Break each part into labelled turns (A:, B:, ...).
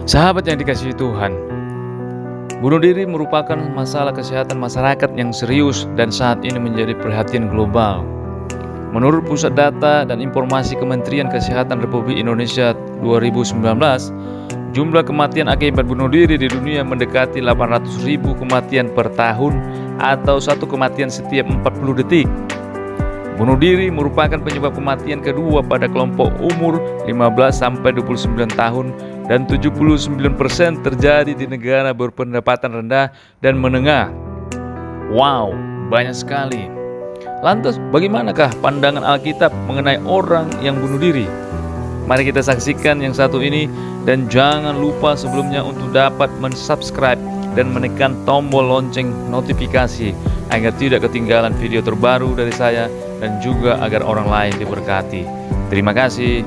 A: Sahabat yang dikasihi Tuhan, bunuh diri merupakan masalah kesehatan masyarakat yang serius dan saat ini menjadi perhatian global. Menurut Pusat Data dan Informasi Kementerian Kesehatan Republik Indonesia 2019, jumlah kematian akibat bunuh diri di dunia mendekati 800.000 kematian per tahun atau satu kematian setiap 40 detik. Bunuh diri merupakan penyebab kematian kedua pada kelompok umur 15-29 tahun dan 79% terjadi di negara berpendapatan rendah dan menengah. Wow, banyak sekali. Lantas bagaimanakah pandangan Alkitab mengenai orang yang bunuh diri? Mari kita saksikan yang satu ini dan jangan lupa sebelumnya untuk dapat mensubscribe dan menekan tombol lonceng notifikasi agar tidak ketinggalan video terbaru dari saya dan juga agar orang lain diberkati. Terima kasih.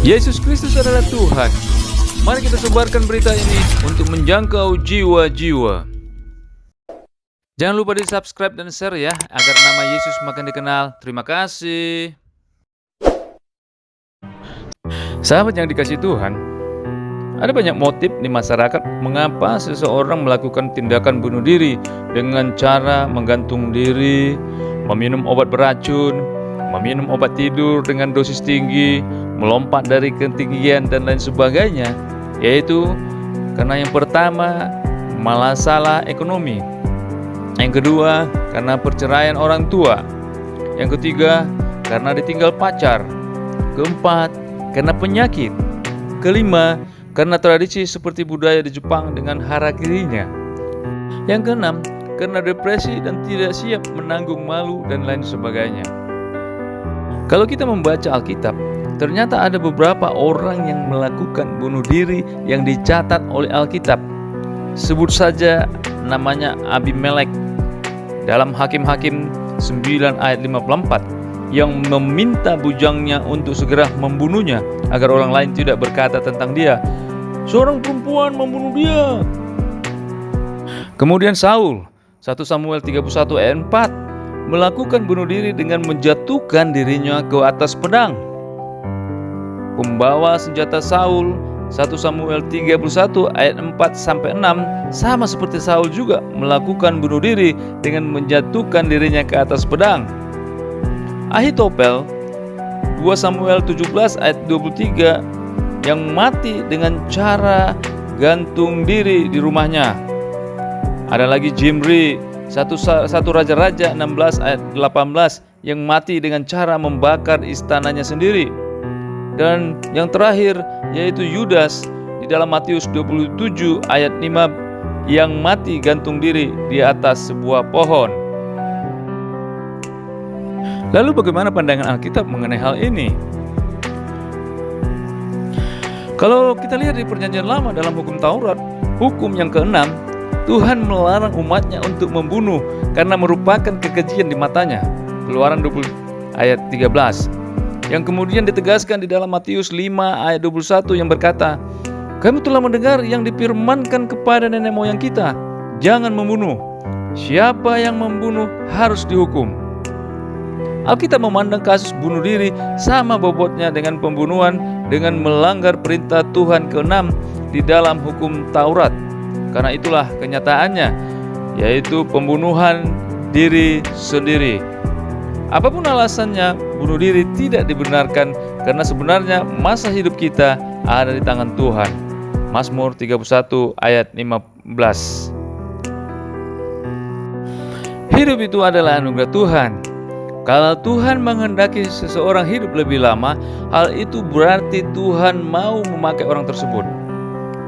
A: Yesus Kristus adalah Tuhan. Mari kita sebarkan berita ini untuk menjangkau jiwa-jiwa. Jangan lupa di subscribe dan share ya, agar nama Yesus makin dikenal. Terima kasih. Sahabat yang dikasihi Tuhan, ada banyak motif di masyarakat mengapa seseorang melakukan tindakan bunuh diri dengan cara menggantung diri, meminum obat beracun, meminum obat tidur dengan dosis tinggi, melompat dari ketinggian dan lain sebagainya, yaitu karena yang pertama masalah ekonomi, yang kedua karena perceraian orang tua, yang ketiga karena ditinggal pacar, keempat karena penyakit, kelima karena tradisi seperti budaya di Jepang dengan harakirinya, yang keenam karena depresi dan tidak siap menanggung malu dan lain sebagainya. Kalau kita membaca Alkitab, ternyata ada beberapa orang yang melakukan bunuh diri yang dicatat oleh Alkitab. Sebut saja namanya Abimelek dalam Hakim-Hakim 9 ayat 54 yang meminta bujangnya untuk segera membunuhnya agar orang lain tidak berkata tentang dia, seorang perempuan membunuh dia. Kemudian Saul, 1 Samuel 31 ayat 4, melakukan bunuh diri dengan menjatuhkan dirinya ke atas pedang. Pembawa senjata Saul, 1 Samuel 31 ayat 4-6, sama seperti Saul juga melakukan bunuh diri dengan menjatuhkan dirinya ke atas pedang. Ahitofel, 2 Samuel 17 ayat 23, yang mati dengan cara gantung diri di rumahnya. Ada lagi Zimri, 1 Raja-Raja 16 ayat 18, yang mati dengan cara membakar istananya sendiri. Dan yang terakhir yaitu Yudas di dalam Matius 27 ayat 5 yang mati gantung diri di atas sebuah pohon. Lalu bagaimana pandangan Alkitab mengenai hal ini? Kalau kita lihat di Perjanjian Lama dalam hukum Taurat, hukum yang keenam, Tuhan melarang umatnya untuk membunuh karena merupakan kekejian di matanya. Keluaran 20 ayat 13. Yang kemudian ditegaskan di dalam Matius 5 ayat 21 yang berkata, "Kamu telah mendengar yang difirmankan kepada nenek moyang kita, jangan membunuh. Siapa yang membunuh harus dihukum." Alkitab memandang kasus bunuh diri sama bobotnya dengan pembunuhan dengan melanggar perintah Tuhan ke-6 di dalam hukum Taurat. Karena itulah kenyataannya, yaitu pembunuhan diri sendiri. Apapun alasannya, bunuh diri tidak dibenarkan karena sebenarnya masa hidup kita ada di tangan Tuhan. Mazmur 31 ayat 15. Hidup itu adalah anugerah Tuhan. Kalau Tuhan menghendaki seseorang hidup lebih lama, hal itu berarti Tuhan mau memakai orang tersebut.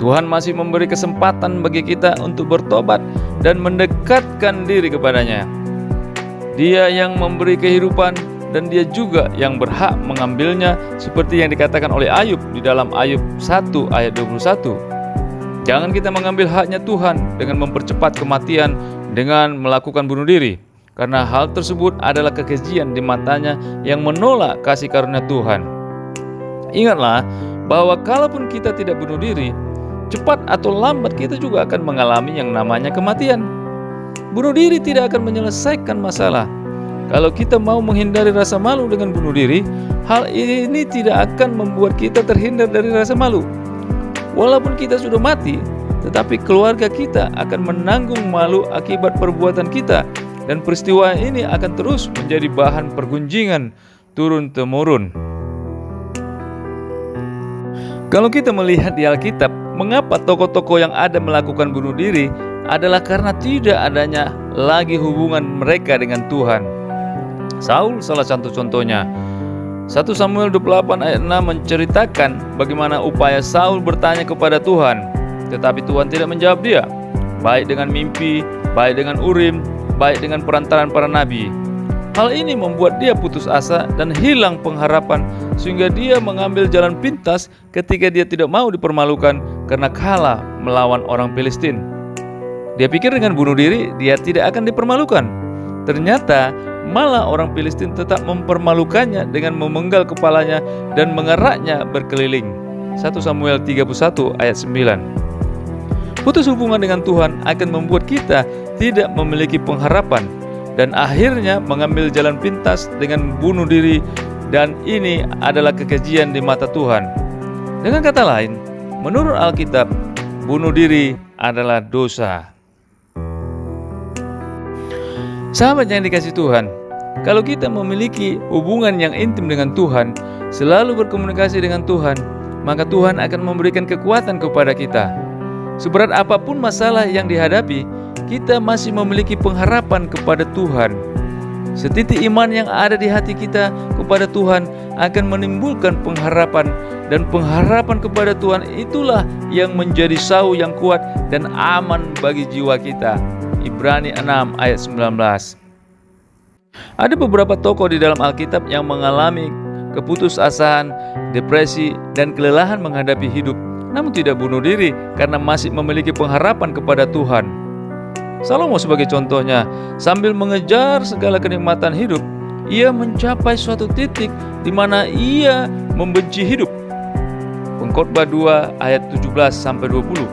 A: Tuhan masih memberi kesempatan bagi kita untuk bertobat dan mendekatkan diri kepadanya. Dia yang memberi kehidupan dan dia juga yang berhak mengambilnya, seperti yang dikatakan oleh Ayub di dalam Ayub 1 ayat 21. Jangan kita mengambil haknya Tuhan dengan mempercepat kematian dengan melakukan bunuh diri, karena hal tersebut adalah kekejian di matanya yang menolak kasih karunia Tuhan. Ingatlah bahwa kalaupun kita tidak bunuh diri, cepat atau lambat kita juga akan mengalami yang namanya kematian. Bunuh diri tidak akan menyelesaikan masalah. Kalau kita mau menghindari rasa malu dengan bunuh diri, hal ini tidak akan membuat kita terhindar dari rasa malu. walaupun kita sudah mati, tetapi keluarga kita akan menanggung malu akibat perbuatan kita, dan peristiwa ini akan terus menjadi bahan pergunjingan turun-temurun. Kalau kita melihat di Alkitab, mengapa tokoh-tokoh yang ada melakukan bunuh diri adalah karena tidak adanya lagi hubungan mereka dengan Tuhan. Saul salah satu contohnya. 1 Samuel 28 ayat 6 menceritakan bagaimana upaya Saul bertanya kepada Tuhan, tetapi Tuhan tidak menjawab dia, baik dengan mimpi, baik dengan Urim, baik dengan perantaraan para nabi. Hal ini membuat dia putus asa dan hilang pengharapan, sehingga dia mengambil jalan pintas ketika dia tidak mau dipermalukan karena kalah melawan orang Filistin. Dia pikir dengan bunuh diri dia tidak akan dipermalukan. Ternyata malah orang Filistin tetap mempermalukannya dengan memenggal kepalanya dan mengeraknya berkeliling. 1 Samuel 31 ayat 9. Putus hubungan dengan Tuhan akan membuat kita tidak memiliki pengharapan dan akhirnya mengambil jalan pintas dengan bunuh diri, dan ini adalah kekejian di mata Tuhan. Dengan kata lain, menurut Alkitab, bunuh diri adalah dosa. Sahabat yang dikasihi Tuhan, kalau kita memiliki hubungan yang intim dengan Tuhan, selalu berkomunikasi dengan Tuhan, maka Tuhan akan memberikan kekuatan kepada kita. Seberat apapun masalah yang dihadapi, kita masih memiliki pengharapan kepada Tuhan. Setitik iman yang ada di hati kita kepada Tuhan akan menimbulkan pengharapan, dan pengharapan kepada Tuhan itulah yang menjadi sau yang kuat dan aman bagi jiwa kita. Ibrani 6 ayat 19. Ada beberapa tokoh di dalam Alkitab yang mengalami keputusasaan, depresi, dan kelelahan menghadapi hidup, namun tidak bunuh diri karena masih memiliki pengharapan kepada Tuhan. Salomo sebagai contohnya, sambil mengejar segala kenikmatan hidup, ia mencapai suatu titik di mana ia membenci hidup. Pengkhotbah 2 ayat 17-20.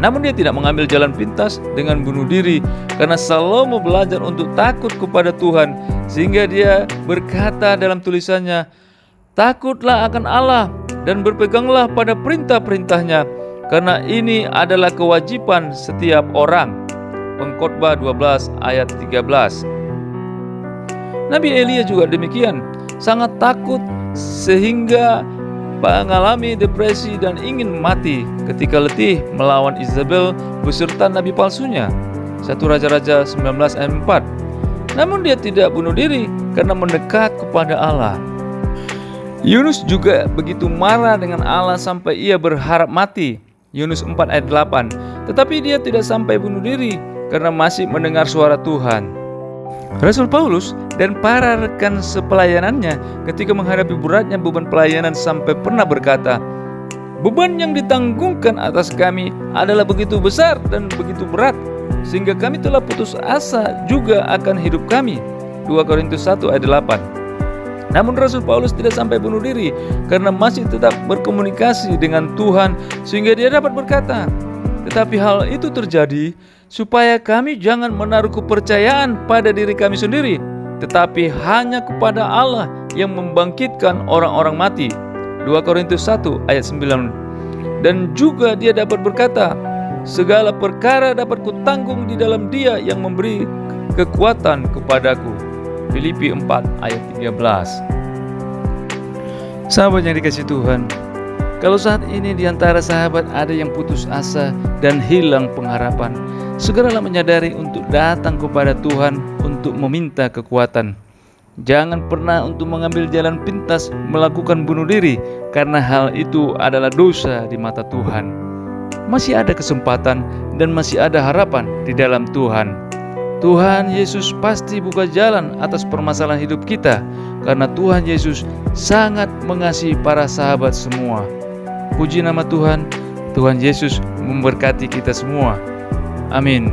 A: Namun dia tidak mengambil jalan pintas dengan bunuh diri, karena Salomo belajar untuk takut kepada Tuhan, sehingga dia berkata dalam tulisannya, "Takutlah akan Allah dan berpeganglah pada perintah-perintahnya, karena ini adalah kewajiban setiap orang." Pengkhotbah 12 ayat 13. Nabi Elia juga demikian, sangat takut sehingga mengalami depresi dan ingin mati ketika letih melawan Izabel beserta nabi palsunya. 1 Raja-Raja 19 ayat 4. Namun dia tidak bunuh diri karena mendekat kepada Allah. Yunus juga begitu marah dengan Allah sampai ia berharap mati. Yunus 4 ayat 8. Tetapi dia tidak sampai bunuh diri karena masih mendengar suara Tuhan. Rasul Paulus dan para rekan sepelayanannya ketika menghadapi beratnya beban pelayanan sampai pernah berkata, "Beban yang ditanggungkan atas kami adalah begitu besar dan begitu berat, sehingga kami telah putus asa juga akan hidup kami." 2 Korintus 1 ayat 8. Namun Rasul Paulus tidak sampai bunuh diri karena masih tetap berkomunikasi dengan Tuhan, sehingga dia dapat berkata, "Tetapi hal itu terjadi supaya kami jangan menaruh kepercayaan pada diri kami sendiri, tetapi hanya kepada Allah yang membangkitkan orang-orang mati." 2 Korintus 1 ayat 9. Dan juga dia dapat berkata, "Segala perkara dapat kutanggung di dalam Dia yang memberi kekuatan kepadaku." Filipi 4 ayat 13. Sahabat yang dikasihi Tuhan, kalau saat ini di antara sahabat ada yang putus asa dan hilang pengharapan, segeralah menyadari untuk datang kepada Tuhan untuk meminta kekuatan. Jangan pernah untuk mengambil jalan pintas melakukan bunuh diri, karena hal itu adalah dosa di mata Tuhan. Masih ada kesempatan dan masih ada harapan di dalam Tuhan. Tuhan Yesus pasti buka jalan atas permasalahan hidup kita, karena Tuhan Yesus sangat mengasihi para sahabat semua. Puji nama Tuhan. Tuhan Yesus memberkati kita semua. Amin.